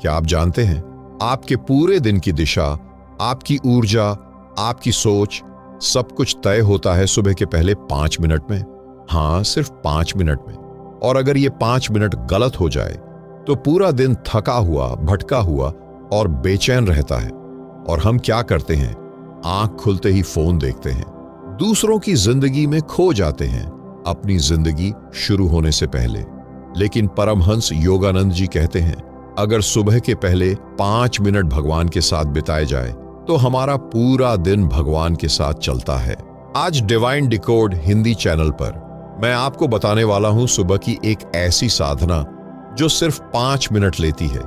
क्या आप जानते हैं, आपके पूरे दिन की दिशा, आपकी ऊर्जा, आपकी सोच, सब कुछ तय होता है सुबह के पहले 5 मिनट में। हाँ, सिर्फ 5 मिनट में। और अगर ये 5 मिनट गलत हो जाए तो पूरा दिन थका हुआ, भटका हुआ और बेचैन रहता है। और हम क्या करते हैं? आंख खुलते ही फोन देखते हैं, दूसरों की जिंदगी में खो जाते हैं, अपनी जिंदगी शुरू होने से पहले। लेकिन परमहंस योगानंद जी कहते हैं, अगर सुबह के पहले 5 मिनट भगवान के साथ बिताए जाए तो हमारा पूरा दिन भगवान के साथ चलता है। आज डिवाइन डिकोड हिंदी चैनल पर मैं आपको बताने वाला हूं सुबह की एक ऐसी साधना जो सिर्फ 5 मिनट लेती है,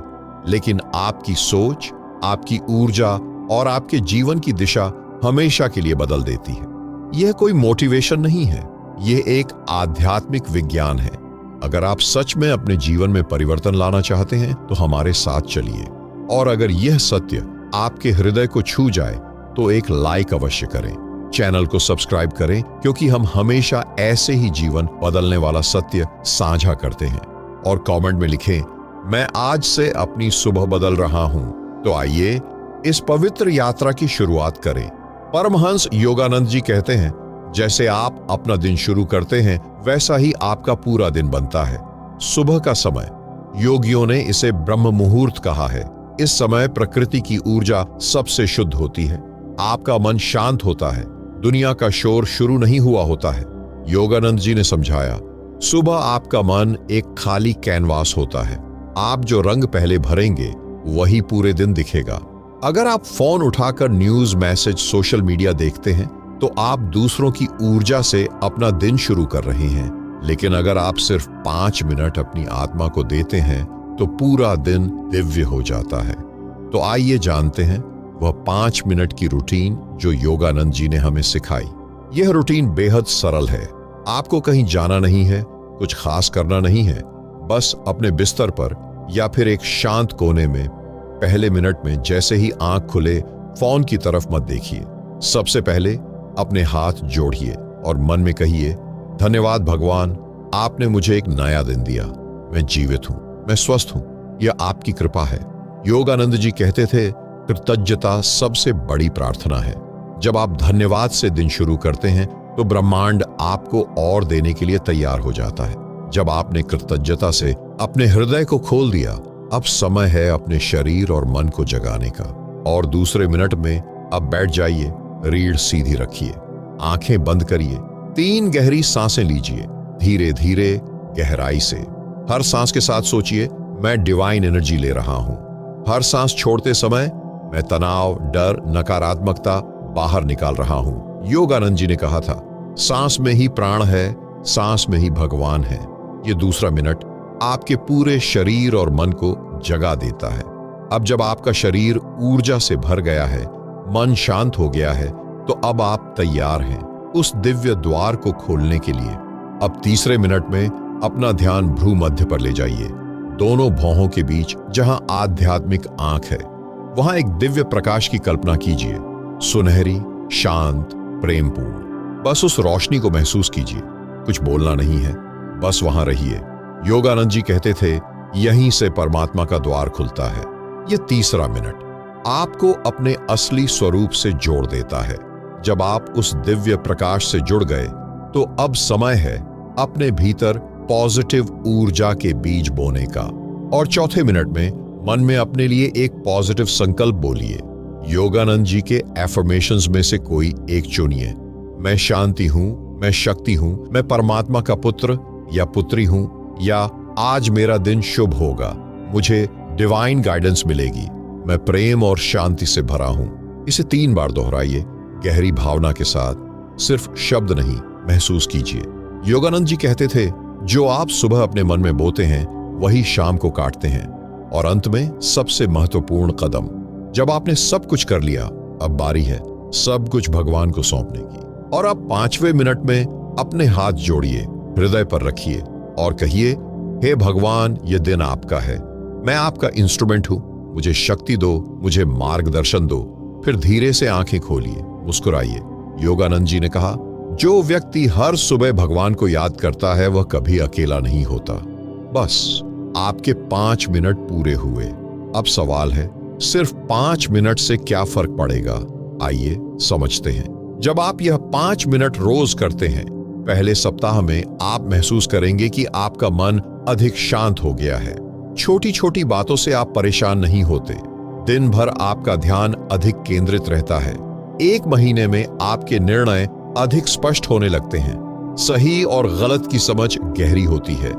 लेकिन आपकी सोच, आपकी ऊर्जा और आपके जीवन की दिशा हमेशा के लिए बदल देती है। यह कोई मोटिवेशन नहीं है, यह एक आध्यात्मिक विज्ञान है। अगर आप सच में अपने जीवन में परिवर्तन लाना चाहते हैं तो हमारे साथ चलिए। और अगर यह सत्य आपके हृदय को छू जाए तो एक लाइक अवश्य करें, चैनल को सब्सक्राइब करें, क्योंकि हम हमेशा ऐसे ही जीवन बदलने वाला सत्य साझा करते हैं। और कमेंट में लिखें, मैं आज से अपनी सुबह बदल रहा हूं। तो आइए इस पवित्र यात्रा की शुरुआत करें। परमहंस योगानंद जी कहते हैं, जैसे आप अपना दिन शुरू करते हैं वैसा ही आपका पूरा दिन बनता है। सुबह का समय, योगियों ने इसे ब्रह्म मुहूर्त कहा है। इस समय प्रकृति की ऊर्जा सबसे शुद्ध होती है, आपका मन शांत होता है, दुनिया का शोर शुरू नहीं हुआ होता है। योगानंद जी ने समझाया, सुबह आपका मन एक खाली कैनवास होता है, आप जो रंग पहले भरेंगे वही पूरे दिन दिखेगा। अगर आप फोन उठाकर न्यूज, मैसेज, सोशल मीडिया देखते हैं तो आप दूसरों की ऊर्जा से अपना दिन शुरू कर रहे हैं। लेकिन अगर आप सिर्फ 5 मिनट अपनी आत्मा को देते हैं तो पूरा दिन दिव्य हो जाता है। तो आइए जानते हैं वह 5 मिनट की रूटीन जो योगानंद जी ने हमें सिखाई। यह रूटीन बेहद सरल है, आपको कहीं जाना नहीं है, कुछ खास करना नहीं है, बस अपने बिस्तर पर या फिर एक शांत कोने में पहले मिनट में जैसे ही आंख खुले फोन की तरफ मत देखिए। सबसे पहले अपने हाथ जोड़िए और मन में कहिए, धन्यवाद भगवान, आपने मुझे एक नया दिन दिया, मैं जीवित हूं, मैं स्वस्थ हूं, यह आपकी कृपा है। योगानंद जी कहते थे, कृतज्ञता सबसे बड़ी प्रार्थना है। जब आप धन्यवाद से दिन शुरू करते हैं तो ब्रह्मांड आपको और देने के लिए तैयार हो जाता है। जब आपने कृतज्ञता से अपने हृदय को खोल दिया, अब समय है अपने शरीर और मन को जगाने का। और दूसरे मिनट में अब बैठ जाइए, रीढ़ सीधी रखिए, आंखें बंद करिए, 3 गहरी सांसें लीजिए, धीरे धीरे गहराई से। हर सांस के साथ सोचिए, मैं डिवाइन एनर्जी ले रहा हूं। हर सांस छोड़ते समय मैं तनाव, डर, नकारात्मकता बाहर निकाल रहा हूं। योगानंद जी ने कहा था, सांस में ही प्राण है, सांस में ही भगवान है। ये दूसरा मिनट आपके पूरे शरीर और मन को जगा देता है। अब जब आपका शरीर ऊर्जा से भर गया है, मन शांत हो गया है, तो अब आप तैयार हैं उस दिव्य द्वार को खोलने के लिए। अब तीसरे मिनट में अपना ध्यान भ्रू मध्य पर ले जाइए, दोनों भौहों के बीच जहां आध्यात्मिक आंख है, वहां एक दिव्य प्रकाश की कल्पना कीजिए, सुनहरी, शांत, प्रेमपूर्ण। बस उस रोशनी को महसूस कीजिए, कुछ बोलना नहीं है, बस वहां रहिए। योगानंद जी कहते थे, यहीं से परमात्मा का द्वार खुलता है। यह तीसरा मिनट आपको अपने असली स्वरूप से जोड़ देता है। जब आप उस दिव्य प्रकाश से जुड़ गए तो अब समय है अपने भीतर पॉजिटिव ऊर्जा के बीज बोने का। और चौथे मिनट में मन में अपने लिए एक पॉजिटिव संकल्प बोलिए। योगानंद जी के एफर्मेशंस में से कोई एक चुनिए। मैं शांति हूं, मैं शक्ति हूं, मैं परमात्मा का पुत्र या पुत्री हूं, या आज मेरा दिन शुभ होगा, मुझे डिवाइन गाइडेंस मिलेगी, मैं प्रेम और शांति से भरा हूं। इसे 3 बार दोहराइए, गहरी भावना के साथ, सिर्फ शब्द नहीं, महसूस कीजिए। योगानंद जी कहते थे, जो आप सुबह अपने मन में बोते हैं वही शाम को काटते हैं। और अंत में सबसे महत्वपूर्ण कदम, जब आपने सब कुछ कर लिया, अब बारी है सब कुछ भगवान को सौंपने की। और अब 5वें मिनट में अपने हाथ जोड़िए, हृदय पर रखिए और कहिए, हे भगवान, यह दिन आपका है, मैं आपका इंस्ट्रूमेंट हूं, मुझे शक्ति दो, मुझे मार्गदर्शन दो। फिर धीरे से आंखें खोलिए, मुस्कुराइए। योगानंद जी ने कहा, जो व्यक्ति हर सुबह भगवान को याद करता है वह कभी अकेला नहीं होता। बस आपके 5 मिनट पूरे हुए। अब सवाल है, सिर्फ 5 मिनट से क्या फर्क पड़ेगा? आइए समझते हैं। जब आप यह 5 मिनट रोज करते हैं, पहले सप्ताह में आप महसूस करेंगे कि आपका मन अधिक शांत हो गया है। छोटी छोटी बातों से आप परेशान नहीं होते। दिन भर आपका ध्यान अधिक केंद्रित रहता है। 1 महीने में आपके निर्णय अधिक स्पष्ट होने लगते हैं। सही और गलत की समझ गहरी होती है।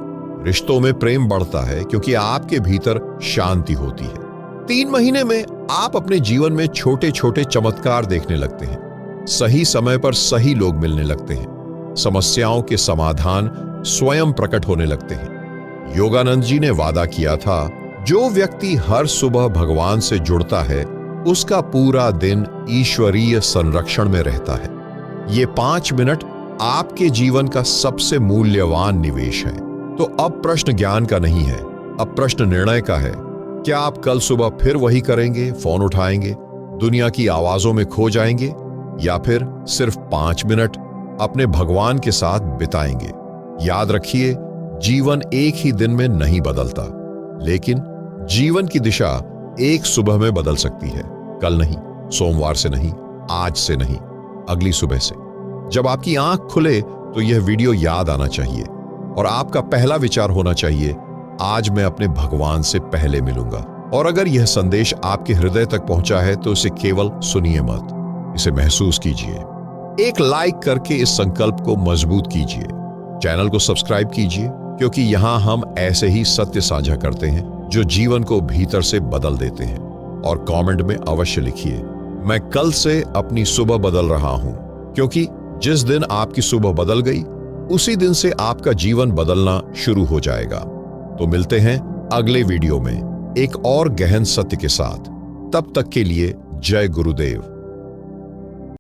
रिश्तों में प्रेम बढ़ता है क्योंकि आपके भीतर शांति होती है। 3 महीने में आप अपने जीवन में छोटे छोटे चमत्कार देखने लगते हैं। सही समय पर सही लोग मिलने लगते हैं। समस्याओं के समाधान स्वयं प्रकट होने लगते हैं। योगानंद जी ने वादा किया था, जो व्यक्ति हर सुबह भगवान से जुड़ता है उसका पूरा दिन ईश्वरीय संरक्षण में रहता है। ये 5 मिनट आपके जीवन का सबसे मूल्यवान निवेश है। तो अब प्रश्न ज्ञान का नहीं है, अब प्रश्न निर्णय का है। क्या आप कल सुबह फिर वही करेंगे? फोन उठाएंगे, दुनिया की आवाजों में खो जाएंगे, या फिर सिर्फ 5 मिनट अपने भगवान के साथ बिताएंगे? याद रखिए, जीवन एक ही दिन में नहीं बदलता, लेकिन जीवन की दिशा एक सुबह में बदल सकती है। कल नहीं, सोमवार से नहीं, आज से नहीं, अगली सुबह से। जब आपकी आंख खुले तो यह वीडियो याद आना चाहिए और आपका पहला विचार होना चाहिए, आज मैं अपने भगवान से पहले मिलूंगा। और अगर यह संदेश आपके हृदय तक पहुंचा है तो इसे केवल सुनिए मत, इसे महसूस कीजिए। एक लाइक करके इस संकल्प को मजबूत कीजिए। चैनल को सब्सक्राइब कीजिए, क्योंकि यहां हम ऐसे ही सत्य साझा करते हैं जो जीवन को भीतर से बदल देते हैं। और कमेंट में अवश्य लिखिए, मैं कल से अपनी सुबह बदल रहा हूं, क्योंकि जिस दिन आपकी सुबह बदल गई उसी दिन से आपका जीवन बदलना शुरू हो जाएगा। तो मिलते हैं अगले वीडियो में एक और गहन सत्य के साथ। तब तक के लिए जय गुरुदेव।